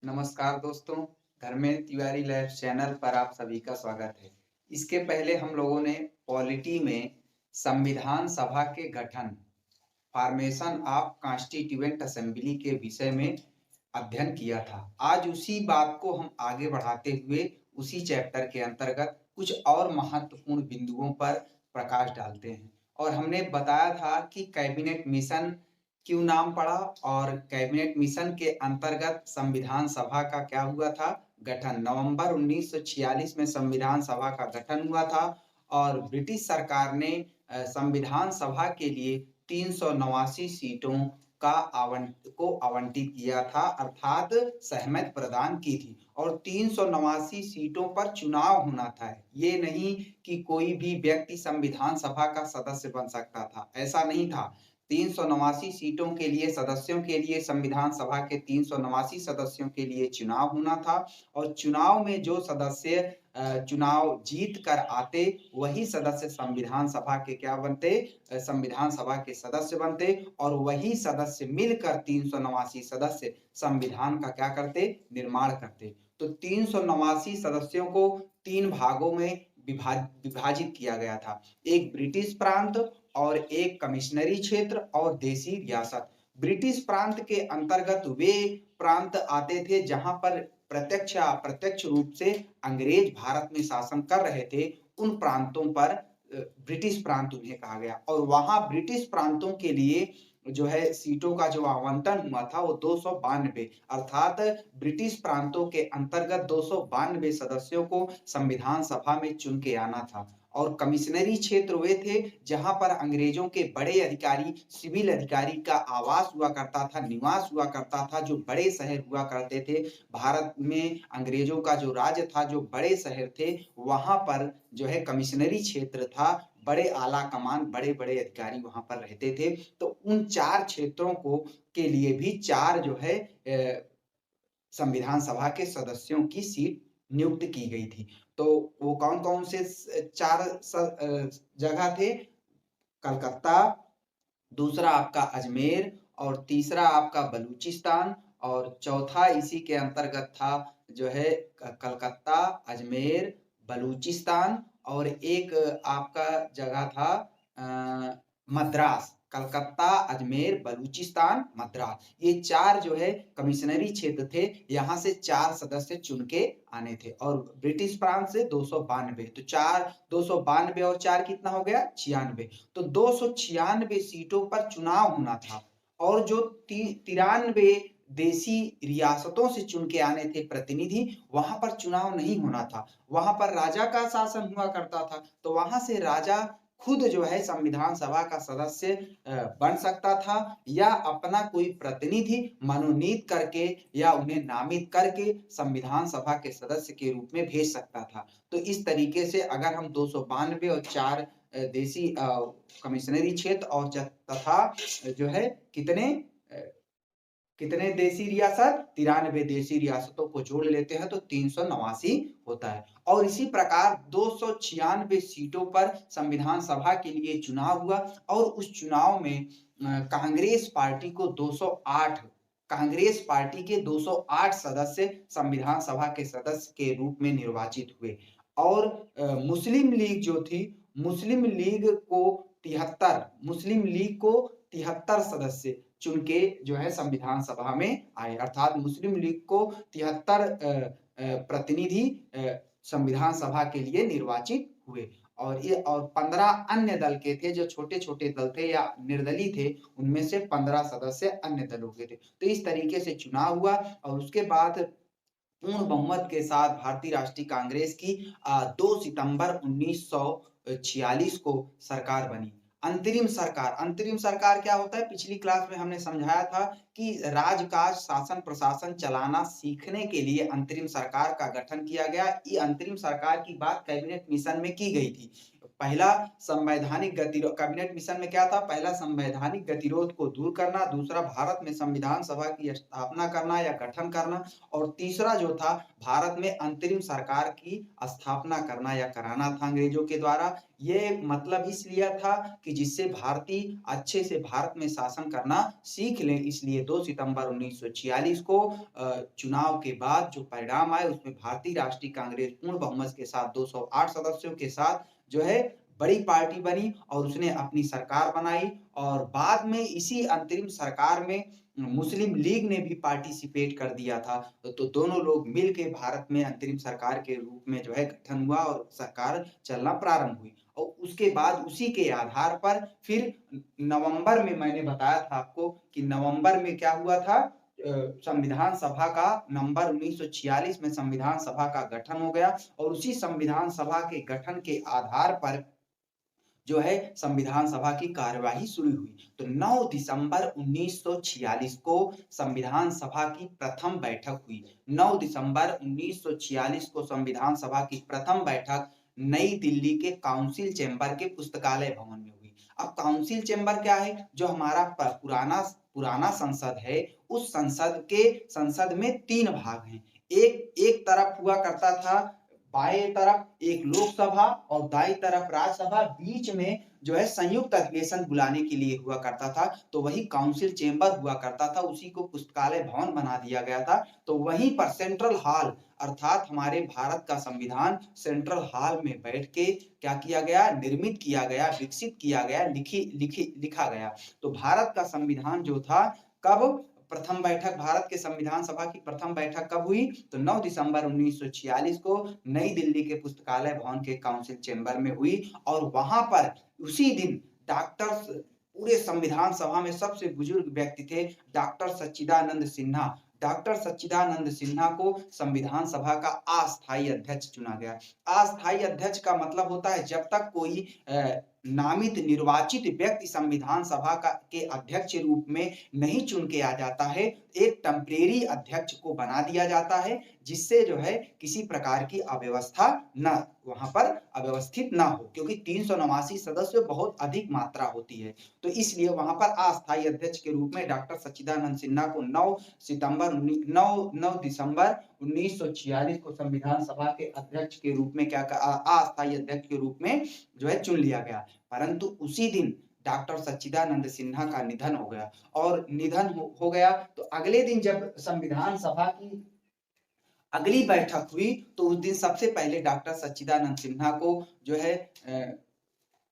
नमस्कार दोस्तों, Dharmendra Tiwari lab channel पर आप सभी का स्वागत है। इसके पहले हम लोगों ने पॉलिटी में संविधान सभा के गठन फॉर्मेशन ऑफ कॉन्स्टिट्यूएंट असेंबली के विषय में अध्ययन किया था। आज उसी बात को हम आगे बढ़ाते हुए उसी चैप्टर के अंतर्गत कुछ और महत्वपूर्ण बिंदुओं पर प्रकाश डालते हैं। और हमने बताया था कि कैबिनेट मिशन क्यों नाम पड़ा और कैबिनेट मिशन के अंतर्गत संविधान सभा का क्या हुआ था गठन। नवंबर 1946 में संविधान सभा का गठन हुआ था और ब्रिटिश सरकार ने संविधान सभा के लिए 389 सीटों को आवंटित किया था, अर्थात सहमति प्रदान की थी। और 389 सीटों पर चुनाव होना था। ये नहीं कि कोई भी व्यक्ति संविधान सभा का सदस्य बन सकता था, ऐसा नहीं था। 389 सीटों के लिए सदस्यों के लिए संविधान सभा के 389 सदस्यों के लिए चुनाव होना था और चुनाव में जो सदस्य चुनाव जीत कर आते वही सदस्य संविधान सभा के क्या बनते, संविधान सभा के सदस्य बनते और वही सदस्य मिलकर 389 सदस्य संविधान का क्या करते, निर्माण करते। तो 389 सदस्यों को तीन भागों में विभाजित किया गया था, एक ब्रिटिश प्रांत और एक कमिश्नरी क्षेत्र और देसी रियासत। ब्रिटिश प्रांत के अंतर्गत वे प्रांत आते थे जहां पर प्रत्यक्ष या अप्रत्यक्ष रूप से अंग्रेज भारत में शासन कर रहे थे। उन प्रांतों पर ब्रिटिश प्रांत उन्हें कहा गया और वहां ब्रिटिश प्रांतों के लिए जो है सीटों का जो आवंटन हुआ था वो 292, अर्थात ब्रिटिश प्रांतों के अंतर्गत 292 सदस्यों को संविधान सभा में चुन के आना था। और कमिश्नरी क्षेत्र वे थे जहां पर अंग्रेजों के बड़े अधिकारी, सिविल अधिकारी का आवास हुआ करता था, निवास हुआ करता था, जो बड़े शहर हुआ करते थे। भारत में अंग्रेजों का जो राज्य था, जो बड़े शहर थे, वहां पर जो है कमिश्नरी क्षेत्र था। बड़े आला कमान, बड़े बड़े अधिकारी वहां पर रहते थे। तो उन चार क्षेत्रों को के लिए भी चार जो है संविधान सभा के सदस्यों की सीट नियुक्त की गई थी। तो वो कौन कौन से चार जगह थे? कलकत्ता, दूसरा आपका अजमेर और तीसरा आपका बलूचिस्तान और चौथा इसी के अंतर्गत था जो है कलकत्ता, अजमेर, बलूचिस्तान और एक आपका जगह था मद्रास। कलकत्ता, अजमेर, बलूचिस्तान, मद्रास, ये चार जो है कमिश्नरी क्षेत्र थे। यहाँ से चार सदस्य चुन के आने थे और ब्रिटिश प्रांत से 292। तो चार 292 और चार कितना हो गया? 96। तो 296 सीटों पर चुनाव होना था और जो 93 देसी रियासतों से चुन के आने थे प्रतिनिधि, वहां पर चुनाव नहीं होना था। वहां पर राजा का शासन हुआ करता था, तो वहां से राजा खुद जो है संविधान सभा का सदस्य बन सकता था या अपना कोई प्रतिनिधि मनोनीत करके या उन्हें नामित करके संविधान सभा के सदस्य के रूप में भेज सकता था। तो इस तरीके से अगर हम 292 और चार देसी कमिश्नरी क्षेत्र और तथा जो है कितने कितने देसी रियासत, 93 देसी रियासतों को जोड़ लेते हैं तो 389 होता है। और इसी प्रकार 296 सीटों पर संविधान सभा के लिए चुनाव हुआ और उस चुनाव में कांग्रेस पार्टी को 208, कांग्रेस पार्टी के 208 सदस्य संविधान सभा के सदस्य के रूप में निर्वाचित हुए और मुस्लिम लीग जो थी, मुस्लिम लीग को 73, मुस्लिम लीग को 73 सदस्य चुन के जो है संविधान सभा में आए, अर्थात मुस्लिम लीग को 73 प्रतिनिधि संविधान सभा के लिए निर्वाचित हुए और 15 अन्य दल के थे, जो छोटे छोटे दल थे या निर्दलीय थे, उनमें से 15 सदस्य अन्य दलों के थे। तो इस तरीके से चुनाव हुआ और उसके बाद पूर्ण बहुमत के साथ भारतीय राष्ट्रीय कांग्रेस की 2 सितंबर 1946 को सरकार बनी। अंतरिम सरकार क्या होता है? पिछली क्लास में हमने समझाया था कि राजकाज, शासन प्रशासन चलाना सीखने के लिए अंतरिम सरकार का गठन किया गया। ये अंतरिम सरकार की बात कैबिनेट मिशन में की गई थी। पहला संवैधानिक गतिरोध, कैबिनेट मिशन में क्या था? पहला संवैधानिक गतिरोध को दूर करना, दूसरा भारत में संविधान सभा की स्थापना करना या गठन करना, और तीसरा जो था भारत में अंतरिम सरकार की स्थापना करना या कराना था अंग्रेजों के द्वारा। ये मतलब इस लिया था कि जिससे भारतीय अच्छे से भारत में शासन करना सीख लें, इसलिए 2 सितंबर 1946 को चुनाव के बाद जो परिणाम आए उसमें भारतीय राष्ट्रीय कांग्रेस पूर्ण बहुमत के साथ 208 सदस्यों के साथ जो है बड़ी पार्टी बनी और उसने अपनी सरकार बनाई। और बाद में इसी अंतरिम सरकार में मुस्लिम लीग ने भी पार्टिसिपेट कर दिया था। तो दोनों लोग मिलके भारत में अंतरिम सरकार के रूप में जो है गठन हुआ और सरकार चलना प्रारंभ हुई। और उसके बाद उसी के आधार पर फिर नवंबर में, मैंने बताया था आपको कि नवंबर में क्या हुआ था, संविधान सभा का नंबर 1946 में संविधान सभा का गठन हो गया। और उसी संविधान सभा के गठन के आधार पर जो है संविधान सभा की कार्यवाही शुरू हुई। तो 9 दिसंबर 1946 को संविधान सभा की प्रथम बैठक हुई। 9 दिसंबर 1946 को संविधान सभा की प्रथम बैठक नई दिल्ली के काउंसिल चैम्बर के पुस्तकालय भवन में हुई। अब काउंसिल चैम्बर क्या है? जो हमारा पुराना संसद है, उस संसद में 3 भाग हैं। एक तरफ हुआ करता था, बाएं तरफ एक लोकसभा और दाईं तरफ राज्यसभा, बीच में जो है संयुक्त अधिवेशन बुलाने के लिए हुआ करता था। तो वही काउंसिल चेंबर हुआ करता था, उसी को पुस्तकालय भवन बना दिया गया था। तो वहीं पर सेंट्रल हॉल, अर्थात हमारे भारत का संविधान सेंट्रल हॉल में बैठ के क्या किया गया? निर्मित किया गया, विकसित किया गया, लिखा गया। तो भारत का संविधान जो था, कब प्रथम बैठक, भारत के संविधान सभा की प्रथम बैठक कब हुई? तो 9 दिसंबर 1946 को नई दिल्ली के पुस्तकालय भवन के काउंसिल चैम्बर में हुई। और वहां पर उसी दिन डॉक्टर, पूरे संविधान सभा में सबसे बुजुर्ग व्यक्ति थे डॉक्टर सच्चिदानंद सिन्हा। डॉक्टर सच्चिदानंद सिन्हा को संविधान सभा का अस्थायी अध्यक्ष चुना गया। अस्थायी अध्यक्ष का मतलब होता है जब तक कोई नामित निर्वाचित व्यक्ति संविधान सभा के अध्यक्ष रूप में नहीं चुन के आ जाता है, एक टेम्परेरी अध्यक्ष को बना दिया जाता है, जिससे जो है किसी प्रकार की अव्यवस्था न वहां पर अव्यवस्थित ना हो, क्योंकि 389 सदस्य बहुत अधिक मात्रा होती है। तो इसलिए वहां पर अस्थायी अध्यक्ष के रूप में डॉक्टर सच्चिदानंद सिन्हा को 9 दिसंबर 1946 को संविधान सभा के अध्यक्ष के रूप में अस्थायी अध्यक्ष के रूप में जो है चुन लिया गया। परंतु उसी दिन डॉक्टर सच्चिदानंद सिन्हा का निधन हो गया। और निधन हो गया तो अगले दिन जब संविधान सभा की अगली बैठक हुई, तो उस दिन सबसे पहले डॉक्टर सच्चिदानंद सिन्हा को जो है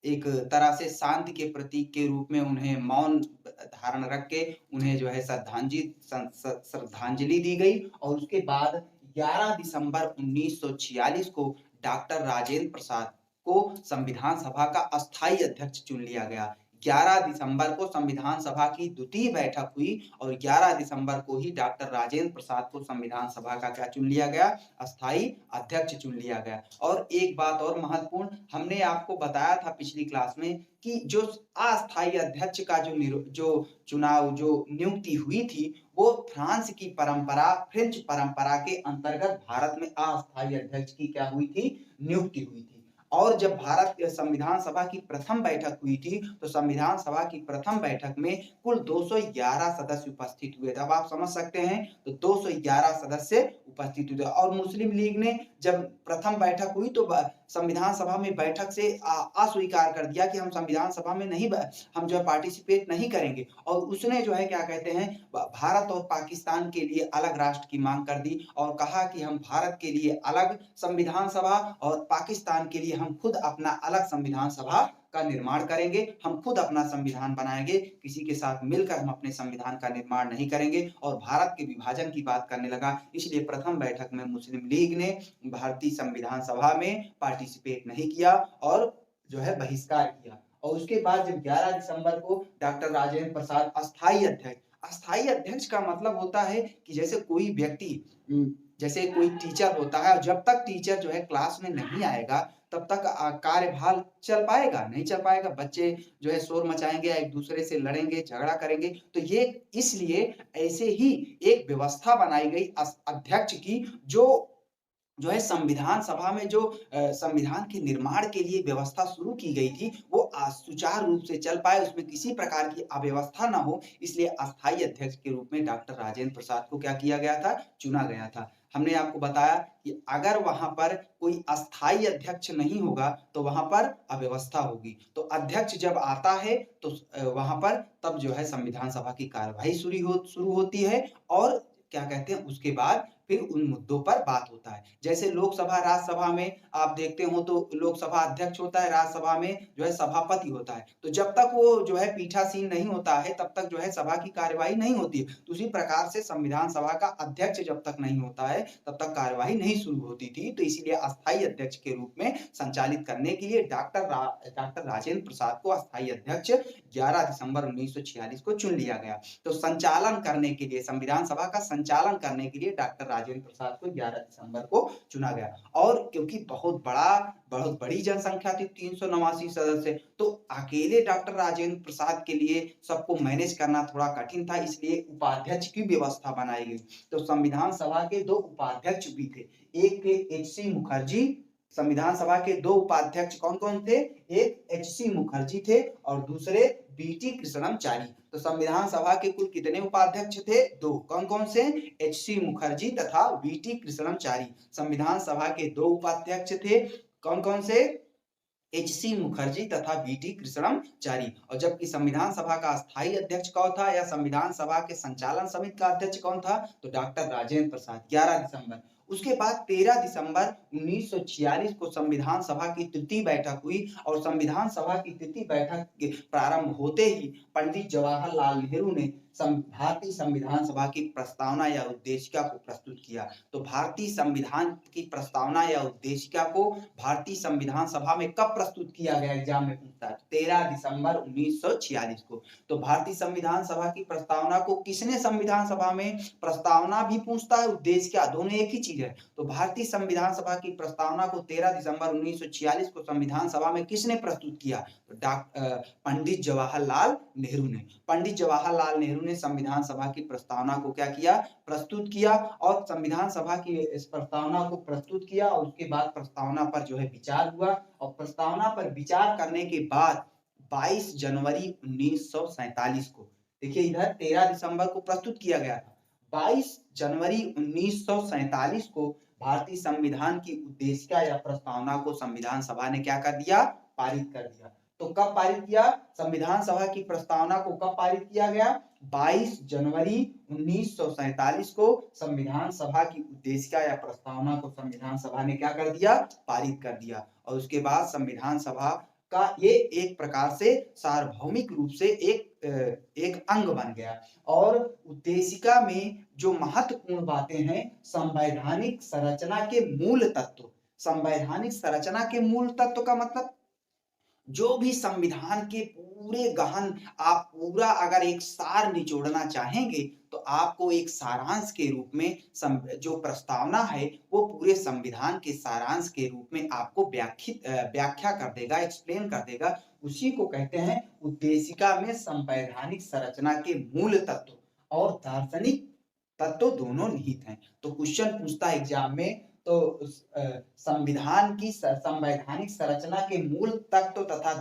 एक तरह से शांति के प्रतीक के रूप में उन्हें मौन धारण रख के उन्हें जो है श्रद्धांजलि दी गई। और उसके बाद 11 दिसंबर 1946 को डॉक्टर राजेंद्र प्रसाद को संविधान सभा का अस्थायी अध्यक्ष चुन लिया गया। 11 दिसंबर को संविधान सभा की द्वितीय बैठक हुई और 11 दिसंबर को ही डॉक्टर राजेंद्र प्रसाद को संविधान सभा का क्या चुन लिया गया? अस्थायी अध्यक्ष चुन लिया गया। और एक बात और महत्वपूर्ण, हमने आपको बताया था पिछली क्लास में कि जो अस्थायी अध्यक्ष का जो चुनाव, जो नियुक्ति हुई थी, वो फ्रांस की परंपरा, फ्रेंच परंपरा के अंतर्गत भारत में अस्थायी अध्यक्ष की क्या हुई थी? नियुक्ति हुई थी। और जब भारत संविधान सभा की प्रथम बैठक हुई थी, तो संविधान सभा की प्रथम बैठक में कुल 211 सदस्य उपस्थित हुए थे। अब आप समझ सकते हैं, तो 211 सदस्य उपस्थित हुए। और मुस्लिम लीग ने जब प्रथम बैठक हुई तो संविधान सभा में बैठक से अस्वीकार कर दिया कि हम संविधान सभा में नहीं, हम जो है पार्टिसिपेट नहीं करेंगे। और उसने जो है क्या कहते हैं, भारत और पाकिस्तान के लिए अलग राष्ट्र की मांग कर दी और कहा कि हम भारत के लिए अलग संविधान सभा और पाकिस्तान के लिए हम खुद अपना अलग संविधान सभा का निर्माण करेंगे, हम खुद अपना संविधान बनाएंगे, किसी के साथ मिलकर हम अपने संविधान का निर्माण नहीं करेंगे। और भारत के विभाजन की बात करने लगा। इसलिए प्रथम बैठक में मुस्लिम लीग ने भारतीय संविधान सभा में पार्टिसिपेट नहीं किया और जो है बहिष्कार किया। और उसके बाद जब 11 दिसंबर को डॉक्टर राजेंद्र प्रसाद अस्थायी अध्यक्ष का मतलब होता है कि जैसे कोई व्यक्ति, जैसे कोई टीचर होता है, जब तक टीचर जो है क्लास में नहीं आएगा तब तक कार्यभार चल पाएगा? नहीं चल पाएगा। बच्चे जो है शोर मचाएंगे, एक दूसरे से लड़ेंगे, झगड़ा करेंगे। तो ये इसलिए ऐसे ही एक व्यवस्था बनाई गई अध्यक्ष की, जो जो है संविधान सभा में जो संविधान के निर्माण के लिए व्यवस्था शुरू की गई थी, वो सुचारू रूप से चल पाए, उसमें किसी प्रकार की अव्यवस्था ना हो, इसलिए अस्थायी अध्यक्ष के रूप में डॉक्टर राजेंद्र प्रसाद को क्या किया गया था, चुना गया था। हमने आपको बताया कि अगर वहां पर कोई अस्थायी अध्यक्ष नहीं होगा तो वहां पर अव्यवस्था होगी, तो अध्यक्ष जब आता है तो वहां पर तब जो है संविधान सभा की कार्यवाही शुरू होती है, और क्या कहते हैं उसके बाद फिर उन मुद्दों पर बात होता है। जैसे लोकसभा राज्यसभा में आप देखते हो तो लोकसभा अध्यक्ष होता है, राज्यसभा में जो है सभापति होता है। तो जब तक वो जो है पीठासीन नहीं होता है तब तक जो है सभा की कार्यवाही नहीं होती है। तो उसी प्रकार से संविधान सभा का अध्यक्ष जब तक नहीं होता है तब तक कार्यवाही नहीं शुरू होती थी। तो इसीलिए अस्थायी अध्यक्ष के रूप में संचालित करने के लिए डॉक्टर राजेंद्र प्रसाद को अस्थायी अध्यक्ष 11 दिसंबर 1946 को चुन लिया गया। तो संचालन करने के लिए, संविधान सभा का संचालन करने के लिए डॉक्टर राजेंद्र प्रसाद को 11 दिसंबर को चुना गया। और क्योंकि बहुत बड़ी जनसंख्या थी, 389 सदस्य, तो अकेले डॉक्टर राजेंद्र प्रसाद के लिए सबको मैनेज करना थोड़ा कठिन था, इसलिए उपाध्यक्ष की व्यवस्था बनाई गई। तो संविधान सभा के 2 उपाध्यक्ष भी थे, एक थे एच.सी. मुखर्जी। संविधान सभा के 2 उपाध्यक्ष कौन कौन थे, एक एच.सी. मुखर्जी थे और दूसरे बी.टी. कृष्णमचारी। तो संविधान सभा के कुल कितने उपाध्यक्ष थे, 2। कौन कौन से, एच.सी. मुखर्जी तथा बी.टी. कृष्णमचारी। संविधान सभा के 2 उपाध्यक्ष थे, कौन कौन से, एच.सी. मुखर्जी तथा बी.टी. कृष्णमचारी। और जबकि संविधान सभा का अस्थायी अध्यक्ष कौन था, या संविधान सभा के संचालन समिति का अध्यक्ष कौन था, तो डॉक्टर राजेंद्र प्रसाद। 11 दिसंबर। उसके बाद 13 दिसंबर 1946 को संविधान सभा की तृतीय बैठक हुई, और संविधान सभा की तृतीय बैठक के प्रारंभ होते ही पंडित जवाहरलाल नेहरू ने भारतीय संविधान सभा की प्रस्तावना या उद्देशिका को प्रस्तुत किया। तो भारतीय संविधान की प्रस्तावना या उद्देशिका को भारतीय संविधान सभा में कब प्रस्तुत किया गया, एग्जाम में पूछता है, 13 दिसंबर 1946 को। तो भारतीय संविधान सभा की प्रस्तावना को किसने संविधान सभा में, प्रस्तावना भी पूछता है, उद्देशिका, दोनों एक ही चीज है। तो भारतीय संविधान सभा की प्रस्तावना को 13 दिसंबर 1946 को संविधान सभा में किसने प्रस्तुत किया, तो पंडित जवाहरलाल नेहरू ने। पंडित जवाहरलाल नेहरू ने संविधान सभा की प्रस्तावना को क्या किया, प्रस्तुत किया, और संविधान सभा की इस प्रस्तावना को प्रस्तुत किया, और उसके बाद प्रस्तावना पर जो है विचार हुआ, और प्रस्तावना पर विचार करने के बाद 22 जनवरी 1947 को, देखिए इधर 13 दिसंबर को प्रस्तुत किया गया था, 22 जनवरी 1947 को भारतीय संविधान की उद्देशिका या प्रस्तावना को संविधान सभा ने क्या कर दिया, पारित कर दिया। तो कब पारित किया, संविधान सभा की प्रस्तावना को कब पारित किया गया, 22 जनवरी 1947 को संविधान सभा की उद्देशिका या प्रस्तावना को संविधान सभा ने क्या कर दिया, पारित कर दिया। और उसके बाद संविधान सभा का ये एक प्रकार से सार्वभौमिक रूप से एक अंग बन गया। और उद्देशिका में जो महत्वपूर्ण बातें हैं, संवैधानिक संरचना के मूल तत्व, संवैधानिक संरचना के मूल तत्व का मतलब जो भी संविधान के पूरे गहन, आप पूरा अगर एक सार निचोड़ना चाहेंगे तो आपको एक सारांश के रूप में जो प्रस्तावना है वो पूरे संविधान के सारांश के रूप में आपको व्याख्या कर देगा, एक्सप्लेन कर देगा। उसी को कहते हैं उद्देशिका में संवैधानिक संरचना के मूल तत्व और दार्शनिक तत्व दोनों निहित हैं। तो क्वेश्चन पूछता है एग्जाम में, तो संविधान की संवैधानिक संरचना के मूल तत्व तथा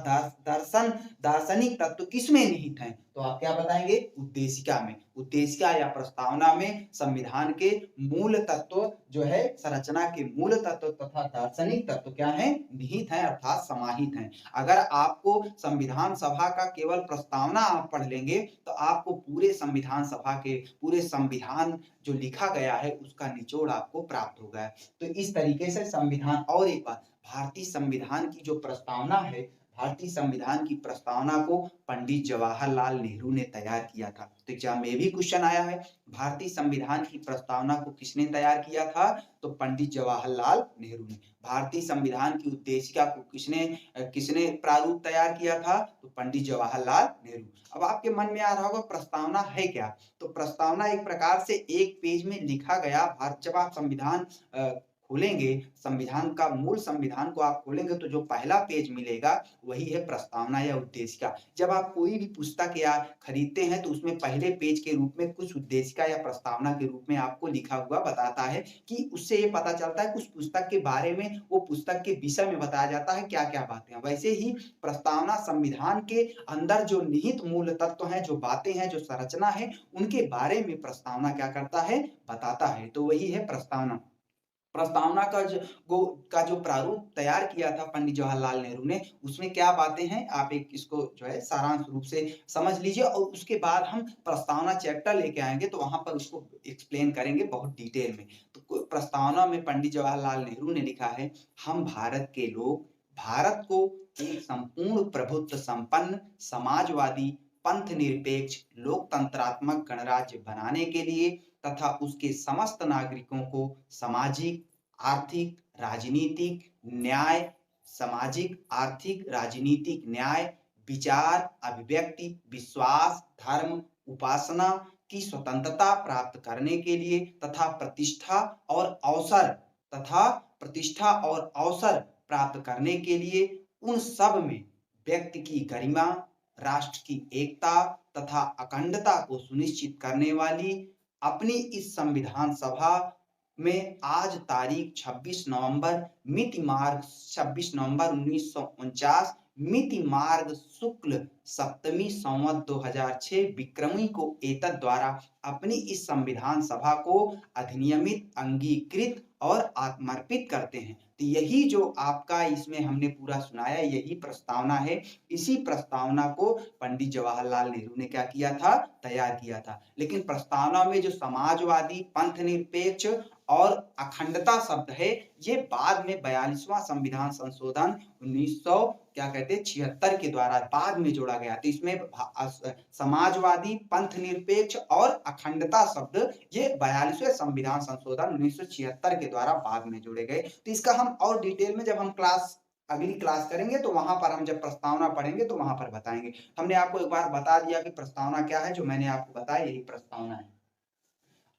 दार्शनिक तत्व किसमें निहित हैं, तो आप क्या बताएंगे, उद्देशिका में। उद्देशिका या प्रस्तावना में संविधान के मूल तत्व जो है, संरचना के मूल तत्व तथा दार्शनिक तत्व क्या है, निहित हैं, अर्थात समाहित हैं। अगर आपको संविधान सभा का केवल प्रस्तावना आप पढ़ लेंगे तो आपको पूरे संविधान सभा के पूरे संविधान जो लिखा गया है उसका निचोड़ आपको प्राप्त होगा। तो इस तरीके से संविधान, और एक बात, भारतीय संविधान की जो प्रस्तावना है, भारतीय संविधान की प्रस्तावना को पंडित जवाहरलाल नेहरू ने तैयार किया था। तो एग्जाम में भी क्वेश्चन आया है, भारतीय संविधान की प्रस्तावना को किसने तैयार किया था, तो पंडित जवाहरलाल नेहरू ने। भारतीय संविधान की उद्देशिका को किसने प्रारूप तैयार किया था, तो पंडित जवाहरलाल नेहरू। अब आपके मन में आ रहा होगा प्रस्तावना है क्या, तो प्रस्तावना एक प्रकार से एक पेज में लिखा गया, जब आप संविधान खोलेंगे, संविधान का मूल संविधान को आप खोलेंगे तो जो पहला पेज मिलेगा वही है प्रस्तावना या उद्देशिका। जब आप कोई भी पुस्तक या खरीदते हैं तो उसमें पहले पेज के रूप में कुछ उद्देशिका या प्रस्तावना के रूप में आपको लिखा हुआ बताता है कि उससे ये पता चलता है कि उस पुस्तक के बारे में, वो पुस्तक के विषय में बताया जाता है क्या-क्या बातें हैं। वैसे ही प्रस्तावना संविधान के अंदर जो निहित मूल तत्व हैं, जो बातें हैं, जो संरचना है, उनके बारे में प्रस्तावना क्या करता है, बताता है। तो वही है प्रस्तावना। प्रस्तावना का जो प्रारूप तैयार किया था पंडित जवाहरलाल नेहरू ने, उसमें क्या बातें हैं, आप एक इसको जो है सारांश रूप से समझ लीजिए और उसके बाद हम प्रस्तावना चैप्टर लेके आएँगे तो वहाँ पर उसको एक्सप्लेन करेंगे बहुत डिटेल में। तो प्रस्तावना में पंडित जवाहरलाल नेहरू ने लिखा है, हम भारत के लोग भारत को एक संपूर्ण प्रभुत्व संपन्न, समाजवादी, पंथ निरपेक्ष, लोकतंत्रात्मक गणराज्य बनाने के लिए तथा उसके समस्त नागरिकों को सामाजिक, आर्थिक, राजनीतिक न्याय, सामाजिक, आर्थिक, राजनीतिक न्याय, विचार, अभिव्यक्ति, विश्वास, धर्म, उपासना की स्वतंत्रता प्राप्त करने के लिए तथा प्रतिष्ठा और अवसर प्राप्त करने के लिए उन सब में व्यक्ति की गरिमा, राष्ट्र की एकता तथा अखंडता को सुनिश्चित करने वाली अपनी इस संविधान सभा में आज तारीख 26 नवंबर मिति मार्ग 26 नवंबर 1949 मिति मार्ग शुक्ल सप्तमी संवत 2006 विक्रमी को एतद द्वारा अपनी इस संविधान सभा को अधिनियमित, अंगीकृत और आत्मर्पित करते हैं। तो यही जो आपका इसमें हमने पूरा सुनाया, यही प्रस्तावना है। इसी प्रस्तावना को पंडित जवाहरलाल नेहरू ने क्या किया था, तैयार किया था। लेकिन प्रस्तावना में जो समाजवादी, पंथ निरपेक्ष और अखंडता शब्द है, ये बाद में 42वां संविधान संशोधन 76 के द्वारा बाद में जोड़ा गया। तो इसमें समाजवादी, पंथ निरपेक्ष और अखंडता शब्द ये 42वें संविधान संशोधन 1976 के द्वारा बाद में जोड़े गए। तो इसका हम और डिटेल में जब हम अगली क्लास करेंगे तो वहां पर हम जब प्रस्तावना पढ़ेंगे तो वहां पर बताएंगे। हमने आपको एक बार बता दिया कि प्रस्तावना क्या है, जो मैंने आपको बताया यही प्रस्तावना है।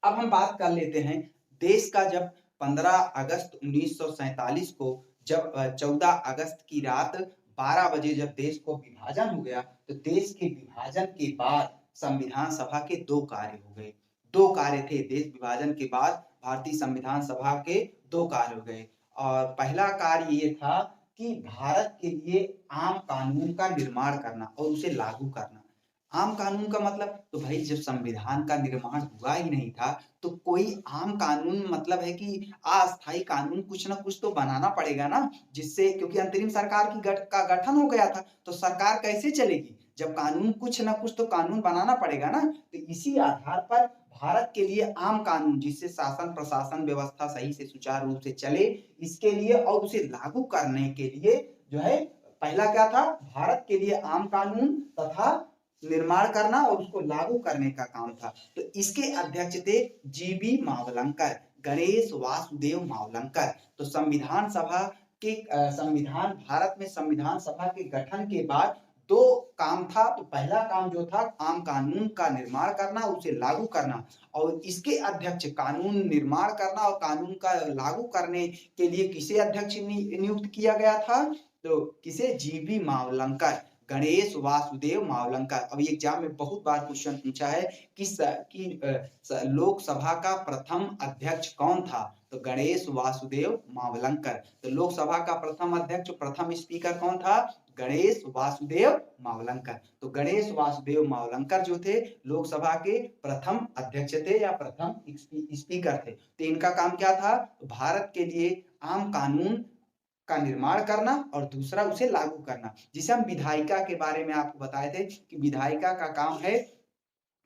अब हम बात कर लेते हैं देश का जब 15 अगस्त 1947 को जब 14 अगस्त की रात 12 बजे जब देश को विभाजन हो गया, तो देश के विभाजन के बाद संविधान सभा के दो कार्य हो गए। दो कार्य थे देश विभाजन के बाद भारतीय संविधान सभा के दो कार्य हो गए। और पहला कार्य ये था कि भारत के लिए आम कानून का निर्माण करना और उसे लागू करना। आम कानून का मतलब, तो भाई जब संविधान का निर्माण हुआ ही नहीं था तो कोई आम कानून मतलब है कि अस्थायी कानून कुछ ना कुछ तो बनाना पड़ेगा ना, जिससे, क्योंकि अंतरिम सरकार का गठन हो गया था तो सरकार कैसे चलेगी जब कानून, कुछ ना कुछ तो कानून बनाना पड़ेगा ना। तो इसी आधार पर भारत के लिए आम कानून, जिससे शासन प्रशासन व्यवस्था सही से सुचारू रूप से चले, इसके लिए और उसे लागू करने के लिए जो है, पहला क्या था, भारत के लिए आम कानून तथा निर्माण करना और उसको लागू करने का काम था। तो इसके अध्यक्ष थे जीबी मावलंकर, गणेश वासुदेव मावलंकर। तो संविधान सभा के भारत में संविधान सभा के गठन के बाद दो काम था। तो पहला काम जो था आम कानून का निर्माण करना, उसे लागू करना, और इसके अध्यक्ष कानून निर्माण करना और कानून का लागू करने के लिए किसे अध्यक्ष नियुक्त किया गया था, तो किसे, जीबी मावलंकर, गणेश वासुदेव मावलंकर। अब एग्जाम में बहुत बार क्वेश्चन पूछा है कि लोकसभा का प्रथम अध्यक्ष कौन था, तो गणेश वासुदेव मावलंकर। तो लोकसभा का प्रथम अध्यक्ष, प्रथम स्पीकर कौन था, गणेश वासुदेव मावलंकर। तो गणेश वासुदेव मावलंकर जो थे लोकसभा के प्रथम अध्यक्ष थे या प्रथम स्पीकर थे। तो इनका काम क्या था, भारत के लिए आम कानून का निर्माण करना और दूसरा उसे लागू करना। जिसे हम विधायिका के बारे में आपको बताए थे कि विधायिका का काम है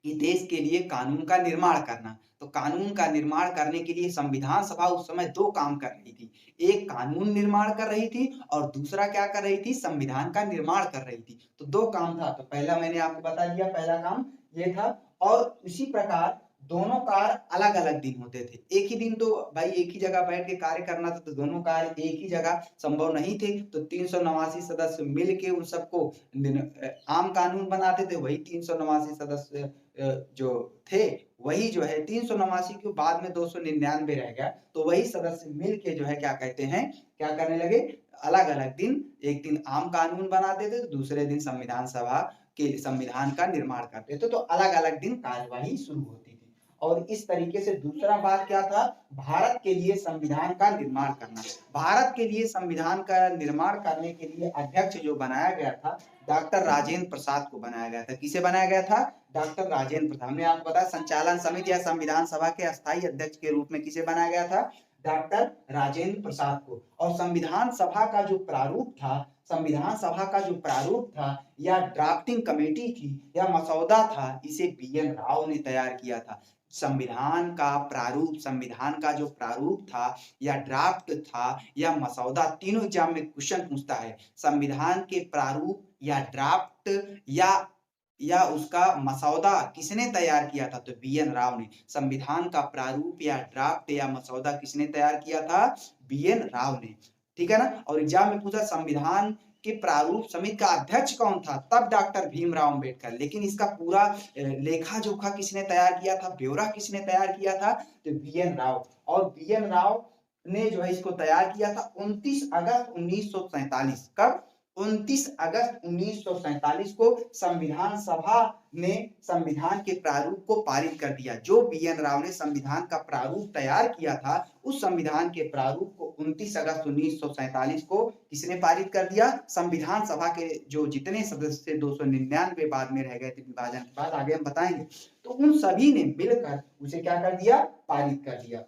कि देश के लिए कानून का निर्माण करना। तो कानून का निर्माण करने के लिए संविधान सभा उस समय दो काम कर रही थी, एक कानून निर्माण कर रही थी और दूसरा क्या कर रही थी, संविधान का निर्माण कर रही थी। तो दो काम था। तो पहला मैंने आपको बता दिया, पहला काम ये था। और उसी प्रकार दोनों कार्य अलग अलग दिन होते थे। एक ही दिन तो भाई एक ही जगह बैठ के कार्य करना था, तो दोनों कार्य एक ही जगह संभव नहीं थे। तो 389 सदस्य मिल के उन सबको आम कानून बनाते थे। वही 389 सदस्य जो थे, वही जो है 389 के बाद में 299 रह गया, तो वही सदस्य मिल के जो है क्या कहते हैं, क्या करने लगे, अलग अलग दिन, एक दिन आम कानून बनाते थे, तो दूसरे दिन संविधान सभा के संविधान का निर्माण करते थे। तो अलग अलग दिन कार्यवाही शुरू होती थी। और इस तरीके से दूसरा बात क्या था, भारत के लिए संविधान का निर्माण करना। भारत के लिए संविधान का निर्माण करने के लिए अध्यक्ष जो बनाया गया था, डॉक्टर राजेंद्र प्रसाद को बनाया गया था। किसे बनाया गया था, डॉक्टर राजेंद्र प्रसाद। हमने आपको बताया संचालन समिति या संविधान सभा के अस्थायी अध्यक्ष के रूप में किसे बनाया गया था, डॉक्टर राजेंद्र प्रसाद को। और संविधान सभा का जो प्रारूप था, संविधान सभा का जो प्रारूप था या ड्राफ्टिंग कमेटी थी या मसौदा था, इसे बी.एन. राव ने तैयार किया था। संविधान का प्रारूप, संविधान का जो प्रारूप था या ड्राफ्ट था या मसौदा, तीनों एग्जाम में क्वेश्चन पूछता है। संविधान के प्रारूप या ड्राफ्ट या उसका मसौदा किसने तैयार किया था, तो बी.एन. राव ने। संविधान का प्रारूप या ड्राफ्ट या मसौदा किसने तैयार किया था, बी.एन. राव ने। ठीक है ना। और एग्जाम में पूछा संविधान के प्रारूप समिति का अध्यक्ष कौन था, तब डॉक्टर भीमराव अंबेडकर। लेकिन इसका पूरा लेखा जोखा किसने तैयार किया था, ब्यौरा किसने तैयार किया था, तो बी.एन. राव। और बी.एन. राव ने जो है इसको तैयार किया था 29 अगस्त 1947। कब, 29 अगस्त 1947 को संविधान सभा ने संविधान के प्रारूप को पारित कर दिया। जो बी.एन. राव ने संविधान का प्रारूप तैयार किया था, उस संविधान के प्रारूप को 29 अगस्त 1947 को किसने पारित कर दिया, संविधान सभा के जो जितने सदस्य थे 299 बाद में रह गए थे विभाजन के बाद, आगे हम बताएंगे, तो उन सभी ने मिलकर उसे क्या कर दिया, पारित कर दिया।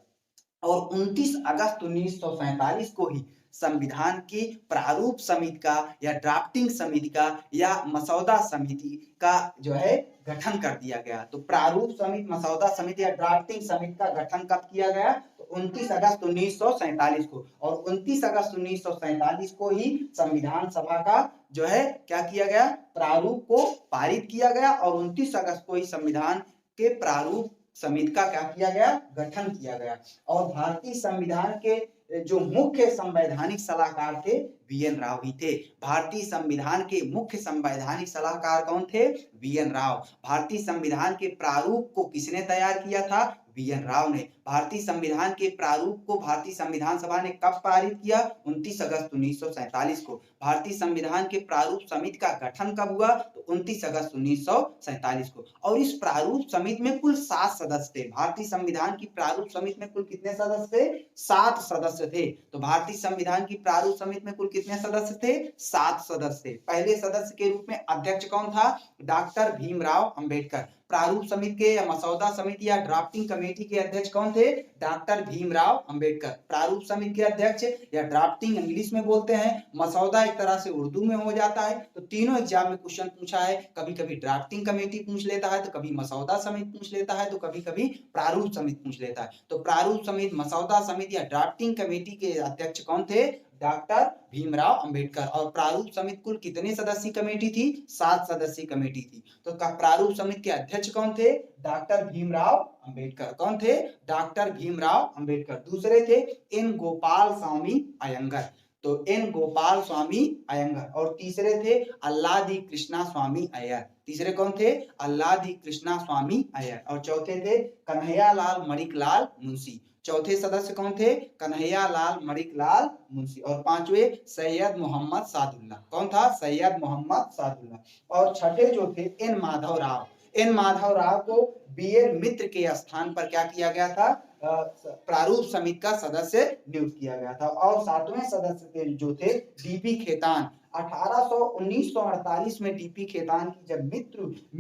और 29 अगस्त 1947 को ही संविधान की प्रारूप समिति का या ड्राफ्टिंग समिति का या मसौदा समिति का जो है गठन कर दिया गया। तो प्रारूप समिति, मसौदा समिति या ड्राफ्टिंग समिति का गठन कब किया गया, तो 29 अगस्त 1947 को। और 29 अगस्त 1947 को ही संविधान सभा का जो है क्या किया गया, प्रारूप को पारित किया गया। और 29 अगस्त को ही संविधान के प्रारूप समिति का क्या किया गया, गठन किया गया। और भारतीय संविधान के जो मुख्य संवैधानिक सलाहकार थे, बी.एन. राव ही थे। भारतीय संविधान के मुख्य संवैधानिक सलाहकार कौन थे, बी.एन. राव। भारतीय संविधान के प्रारूप को किसने तैयार किया था, बी.एन. राव ने। भारतीय संविधान के प्रारूप को भारतीय संविधान सभा ने कब पारित किया, 29 अगस्त 1947 को। भारतीय संविधान के प्रारूप समिति का गठन कब हुआ, तो 29 अगस्त 1947 को। और इस प्रारूप समिति में कुल 7 सदस्य थे। भारतीय संविधान की प्रारूप समिति में कुल कितने सदस्य थे, 7 सदस्य थे। तो भारतीय संविधान की प्रारूप समिति में कुल कितने सदस्य थे, 7 सदस्य। पहले सदस्य के रूप में अध्यक्ष कौन था, डॉक्टर भीमराव अंबेडकर। प्रारूप समिति के या मसौदा समिति या ड्राफ्टिंग कमेटी के अध्यक्ष कौन थे, डॉक्टर भीमराव अंबेडकर। प्रारूप समिति के अध्यक्ष या ड्राफ्टिंग इंग्लिश में बोलते हैं, मसौदा एक तरह से उर्दू में हो जाता है। तो तीनों एग्जाम में क्वेश्चन पूछा है, कभी कभी ड्राफ्टिंग कमेटी पूछ लेता है, तो कभी मसौदा समिति पूछ लेता है, तो कभी कभी प्रारूप समिति पूछ लेता है। तो प्रारूप समिति, मसौदा समिति या ड्राफ्टिंग कमेटी के अध्यक्ष कौन थे, डॉक्टर भीमराव अंबेडकर। और प्रारूप समिति कुल कितने सदस्यीय कमेटी थी, 7 सदस्यीय कमेटी थी। तो प्रारूप समिति के अध्यक्ष कौन थे, डॉक्टर भीमराव अंबेडकर। कौन थे, डॉक्टर भीमराव अंबेडकर। दूसरे थे एन गोपाल स्वामी अयंगर। तो एन गोपाल स्वामी अयंगर। और तीसरे थे अल्लादी कृष्णा स्वामी अय्यर। तीसरे कौन थे, अल्लादी कृष्णा स्वामी अय्यर। और चौथे थे कन्हैयालाल मणिकलाल मुंशी। चौथे सदस्य कौन थे, कन्हैयालाल मणिकलाल मुंशी। और पांचवे सैयद मोहम्मद सादुल्ला। कौन था, सैयद मोहम्मद सादुल्ला। और छठे जो थे एन माधव राव। एन माधव राव को बी.एन. मित्र के स्थान पर क्या किया गया था, प्रारूप समिति का सदस्य नियुक्त किया गया था। और सातवें सदस्य जो थे डी.पी. खेतान। 1948 में डी.पी. खेतान की जब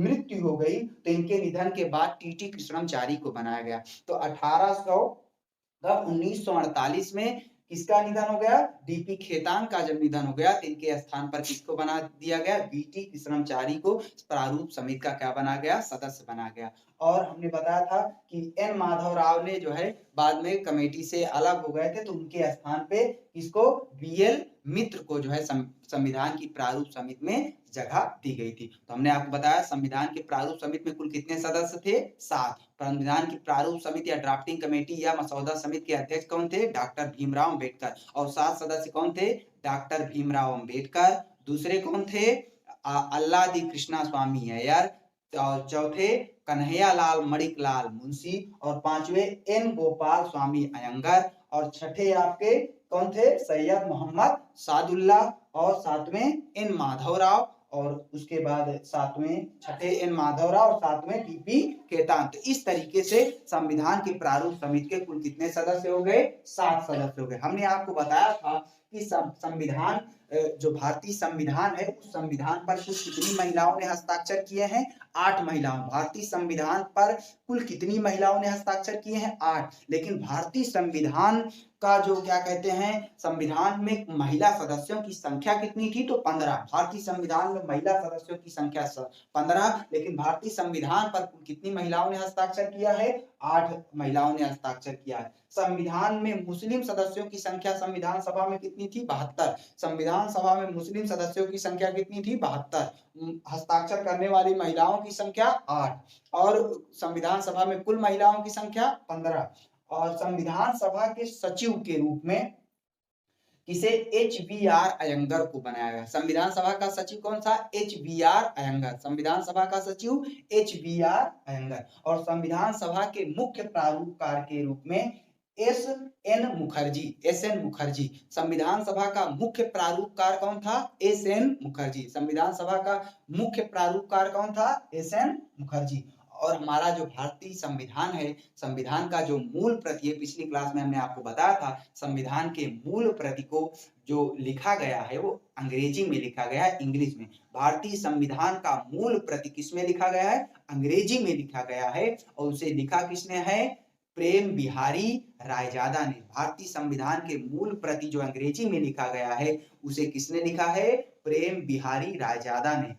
मृत्यु हो गई, तो इनके निधन के बाद टी.टी. कृष्णमाचारी को बनाया गया। तो 1948 में किसका निधन हो गया, डी.पी. खेतान का जब निधन हो गया, तो इनके स्थान पर किसको बना दिया गया, बी.टी. कृष्णमाचारी को प्रारूप समिति का क्या बना गया, सदस्य बना गया। और हमने बताया था कि एन माधव राव ने जो है बाद में कमेटी से अलग हो गए थे, तो उनके स्थान पे किसको? बीएल मित्र को जो है संविधान की प्रारूप समिति में जगह दी गई थी। तो हमने आपको बताया संविधान के प्रारूप समिति में कुल कितने सदस्य थे? 7। संविधान की प्रारूप समिति या ड्राफ्टिंग कमेटी या मसौदा समिति के अध्यक्ष कौन थे? डॉक्टर भीमराव अंबेडकर। और 7 सदस्य कौन थे? डॉक्टर भीमराव अंबेडकर। दूसरे कौन थे? अल्लादी कृष्णा स्वामी अय्यर। और चौथे कन्हैयालाल मणिकलाल मुंशी। और 5वें एन गोपाल स्वामी अयंगर। और छठे आपके कौन थे? सैयद मोहम्मद सादुल्ला। और 7वें एन माधवराव। और उसके बाद 6ठे एन माधवराव और 7वें टीपी खेतान। तो इस तरीके से संविधान के प्रारूप समिति के कुल कितने सदस्य हो गए? 7 सदस्य हो गए। हमने आपको बताया था कि संविधान जो भारतीय संविधान है उस संविधान पर कुल कितनी महिलाओं ने हस्ताक्षर किए हैं? 8 महिलाओं। भारतीय संविधान पर कुल कितनी महिलाओं ने हस्ताक्षर किए हैं? 8। लेकिन भारतीय संविधान का जो क्या कहते हैं, संविधान में महिला सदस्यों की संख्या कितनी थी? तो 15। भारतीय संविधान में महिला सदस्यों की संख्या 15, लेकिन भारतीय संविधान पर कितनी महिलाओं ने हस्ताक्षर किया है? 8 महिलाओं ने हस्ताक्षर किया है। संविधान में मुस्लिम सदस्यों की संख्या संविधान सभा में कितनी थी? 72। संविधान सभा में मुस्लिम सदस्यों की संख्या कितनी थी? 72। हस्ताक्षर करने वाली महिलाओं की संख्या 8। और संविधान सभा में कुल महिलाओं की संख्या 15। और संविधान सभा के सचिव के रूप में किसे? एच.बी.आर. अयंगर को बनाया गया। संविधान सभा का सचिव कौन सा? एच.बी.आर. अयंगर। संविधान सभा का सचिव एच.बी.आर. अयंगर। और संविधान सभा के मुख्य प्रारूपकार के रूप में एस.एन. मुखर्जी। संविधान सभा का मुख्य प्रारूपकार कौन था? एस.एन. मुखर्जी। संविधान सभा का मुख्य प्रारूपकार कौन था? एस.एन. मुखर्जी। और हमारा जो भारतीय संविधान है, संविधान का जो मूल प्रति है, पिछली क्लास में हमने आपको बताया था संविधान के मूल प्रति को जो लिखा गया है वो अंग्रेजी में लिखा गया है, इंग्लिश में। भारतीय संविधान का मूल प्रति किसमें लिखा गया है? अंग्रेजी में लिखा गया है। और उसे लिखा किसने है? प्रेम बिहारी रायजादा ने। भारतीय संविधान के मूल प्रति जो अंग्रेजी में लिखा गया है उसे किसने लिखा है? प्रेम बिहारी रायजादा ने।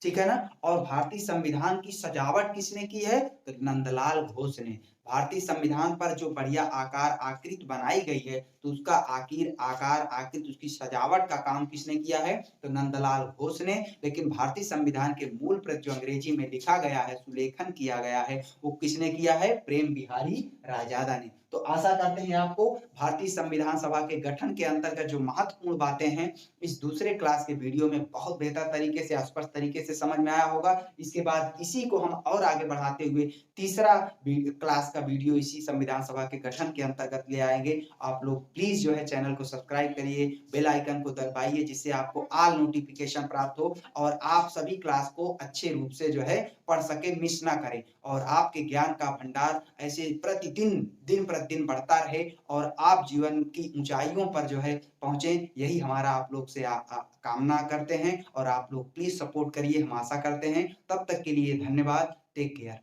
ठीक है ना। और भारतीय संविधान की सजावट किसने की है? तो नंदलाल घोष ने। भारतीय संविधान पर जो बढ़िया आकार आकृति बनाई गई है तो उसका आकार आकृति उसकी सजावट का काम किसने किया है? तो नंदलाल घोष ने। लेकिन भारतीय संविधान के मूल प्रति जो अंग्रेजी में लिखा गया है, सुलेखन किया गया है, वो किसने किया है? प्रेम बिहारी रायजादा ने। तो आशा करते हैं आपको भारतीय संविधान सभा के गठन के अंतर्गत जो महत्वपूर्ण बातें हैं इस दूसरे क्लास के वीडियो में बहुत बेहतर तरीके से, स्पष्ट तरीके से समझ में आया होगा। इसके बाद इसी को हम और आगे बढ़ाते हुए तीसरा क्लास का वीडियो इसी संविधान सभा के गठन के अंतर्गत ले आएंगे। आप लोग प्लीज जो है चैनल को सब्सक्राइब करिए, बेल आइकन को दबाइए, जिससे आपको ऑल नोटिफिकेशन प्राप्त हो और आप सभी क्लास को अच्छे रूप से जो है पढ़ सके, मिस ना करें। और आपके ज्ञान का भंडार ऐसे प्रतिदिन दिन प्रतिदिन बढ़ता रहे और आप जीवन की ऊंचाइयों पर जो है पहुंचे, यही हमारा आप लोग से कामना करते हैं। और आप लोग प्लीज सपोर्ट करिए, हम आशा करते हैं। तब तक के लिए धन्यवाद। Take care.